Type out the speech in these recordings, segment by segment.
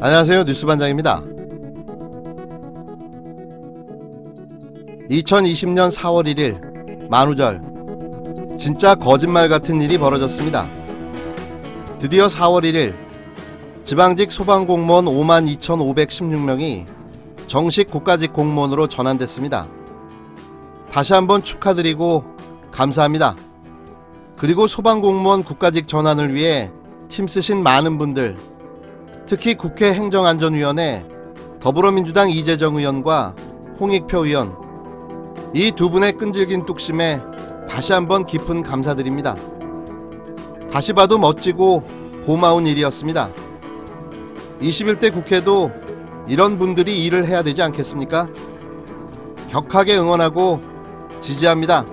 안녕하세요. 뉴스반장입니다. 2020년 4월 1일 만우절, 진짜 거짓말 같은 일이 벌어졌습니다. 드디어 4월 1일 지방직 소방공무원 52,516명이 정식 국가직 공무원으로 전환됐습니다. 다시 한번 축하드리고 감사합니다. 그리고 소방공무원 국가직 전환을 위해 힘쓰신 많은 분들, 특히 국회 행정안전위원회 더불어민주당 이재정 의원과 홍익표 의원, 이 두 분의 끈질긴 뚝심에 다시 한번 깊은 감사드립니다. 다시 봐도 멋지고 고마운 일이었습니다. 21대 국회도 이런 분들이 일을 해야 되지 않겠습니까? 격하게 응원하고 지지합니다.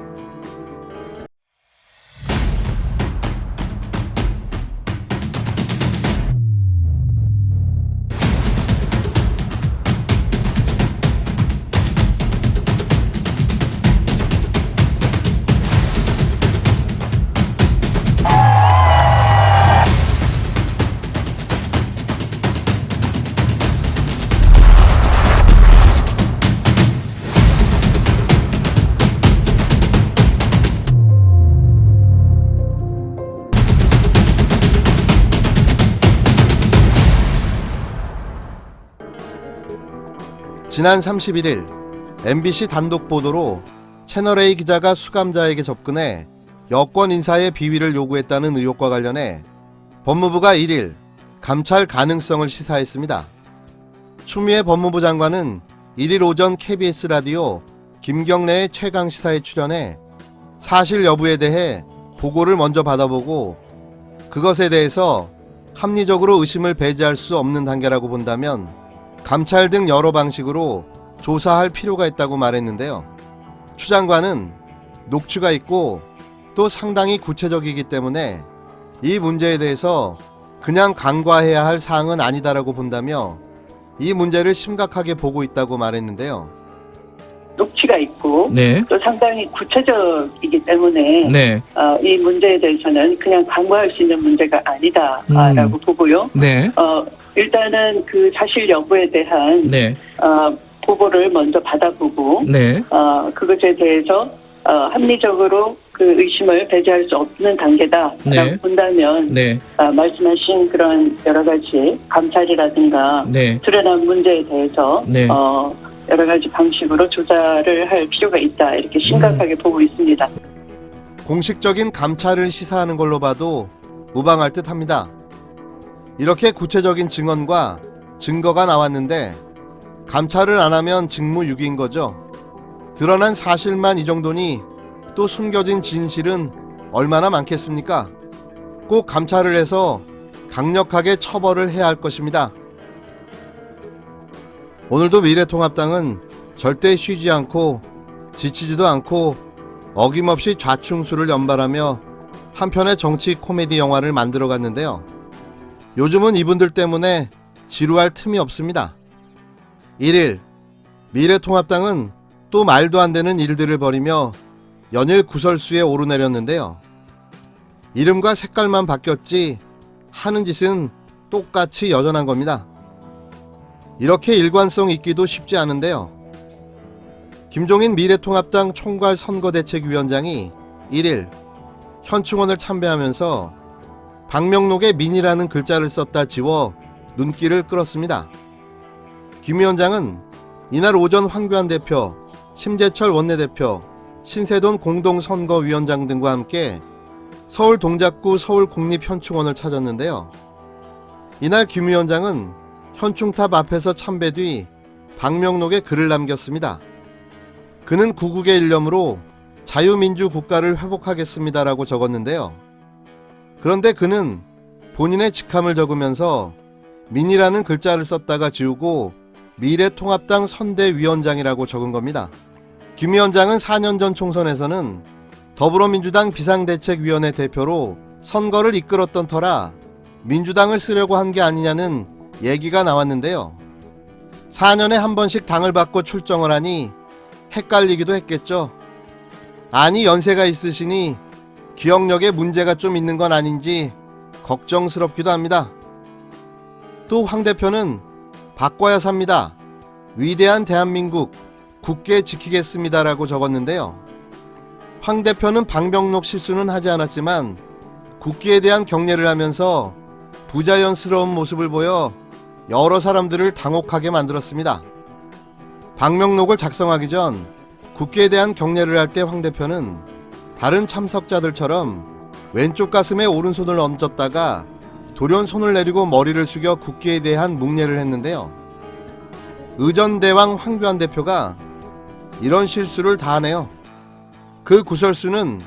지난 31일 MBC 단독 보도로 채널A 기자가 수감자에게 접근해 여권 인사의 비위를 요구했다는 의혹과 관련해 법무부가 1일 감찰 가능성을 시사했습니다. 추미애 법무부 장관은 1일 오전 KBS 라디오 김경래의 최강시사에 출연해 사실 여부에 대해 보고를 먼저 받아보고 그것에 대해서 합리적으로 의심을 배제할 수 없는 단계라고 본다면 감찰 등 여러 방식으로 조사할 필요가 있다고 말했는데요. 추 장관은 녹취가 있고 또 상당히 구체적이기 때문에 이 문제에 대해서 그냥 간과해야 할 사항은 아니다라고 본다며 이 문제를 심각하게 보고 있다고 말했는데요. 녹취가 있고 네. 또 상당히 구체적이기 때문에 네. 이 문제에 대해서는 그냥 간과할 수 있는 문제가 아니다라고 보고요. 네. 일단은 그 사실 여부에 대한 네. 보고를 먼저 받아보고 네. 그것에 대해서 합리적으로 그 의심을 배제할 수 없는 단계다라고 네. 본다면 네. 말씀하신 그런 여러 가지 감찰이라든가 네. 드러난 문제에 대해서 네. 여러 가지 방식으로 조사를 할 필요가 있다, 이렇게 심각하게 보고 있습니다. 공식적인 감찰을 시사하는 걸로 봐도 무방할 듯 합니다. 이렇게 구체적인 증언과 증거가 나왔는데 감찰을 안 하면 직무유기인 거죠. 드러난 사실만 이 정도니 또 숨겨진 진실은 얼마나 많겠습니까? 꼭 감찰을 해서 강력하게 처벌을 해야 할 것입니다. 오늘도 미래통합당은 절대 쉬지 않고 지치지도 않고 어김없이 좌충수를 연발하며 한편의 정치 코미디 영화를 만들어 갔는데요. 요즘은 이분들 때문에 지루할 틈이 없습니다. 1일 미래통합당은 또 말도 안 되는 일들을 벌이며 연일 구설수에 오르내렸는데요. 이름과 색깔만 바뀌었지 하는 짓은 똑같이 여전한 겁니다. 이렇게 일관성 있기도 쉽지 않은데요. 김종인 미래통합당 총괄 선거대책위원장이 1일 현충원을 참배하면서 방명록에 민이라는 글자를 썼다 지워 눈길을 끌었습니다. 김 위원장은 이날 오전 황교안 대표, 심재철 원내대표, 신세돈 공동선거위원장 등과 함께 서울 동작구 서울국립현충원을 찾았는데요. 이날 김 위원장은 현충탑 앞에서 참배 뒤 방명록에 글을 남겼습니다. 그는 구국의 일념으로 자유민주 국가를 회복하겠습니다라고 적었는데요. 그런데 그는 본인의 직함을 적으면서 민이라는 글자를 썼다가 지우고 미래통합당 선대위원장이라고 적은 겁니다. 김 위원장은 4년 전 총선에서는 더불어민주당 비상대책위원회 대표로 선거를 이끌었던 터라 민주당을 쓰려고 한 게 아니냐는 얘기가 나왔는데요. 4년에 한 번씩 당을 바꿔 출정을 하니 헷갈리기도 했겠죠. 아니 연세가 있으시니 기억력에 문제가 좀 있는 건 아닌지 걱정스럽기도 합니다. 또 황 대표는 바꿔야 삽니다. 위대한 대한민국 굳게 지키겠습니다라고 적었는데요. 황 대표는 방병록 실수는 하지 않았지만 국기에 대한 경례를 하면서 부자연스러운 모습을 보여 여러 사람들을 당혹하게 만들었습니다. 방명록을 작성하기 전 국기에 대한 경례를 할 때 황 대표는 다른 참석자들처럼 왼쪽 가슴에 오른손을 얹었다가 돌연 손을 내리고 머리를 숙여 국기에 대한 묵례를 했는데요. 의전대왕 황교안 대표가 이런 실수를 다 하네요. 그 구설수는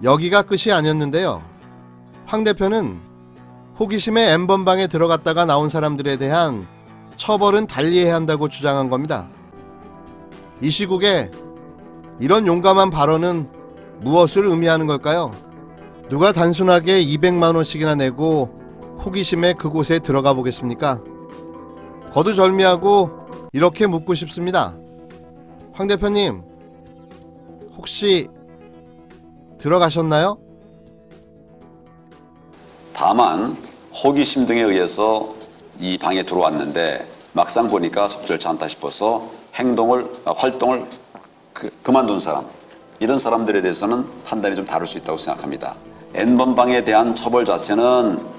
여기가 끝이 아니었는데요. 황 대표는 호기심에 N번방에 들어갔다가 나온 사람들에 대한 처벌은 달리 해야 한다고 주장한 겁니다. 이 시국에 이런 용감한 발언은 무엇을 의미하는 걸까요? 누가 단순하게 200만 원씩이나 내고 호기심에 그곳에 들어가 보겠습니까? 거두절미하고 이렇게 묻고 싶습니다. 황 대표님, 혹시 들어가셨나요? 다만 호기심 등에 의해서 이 방에 들어왔는데 막상 보니까 적절치 않다 싶어서 활동을 그만둔 사람, 이런 사람들에 대해서는 판단이 좀 다를 수 있다고 생각합니다. N번방에 대한 처벌 자체는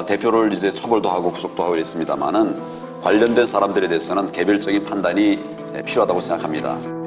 대표를 이제 처벌도 하고 구속도 하고 있습니다만은 관련된 사람들에 대해서는 개별적인 판단이 필요하다고 생각합니다.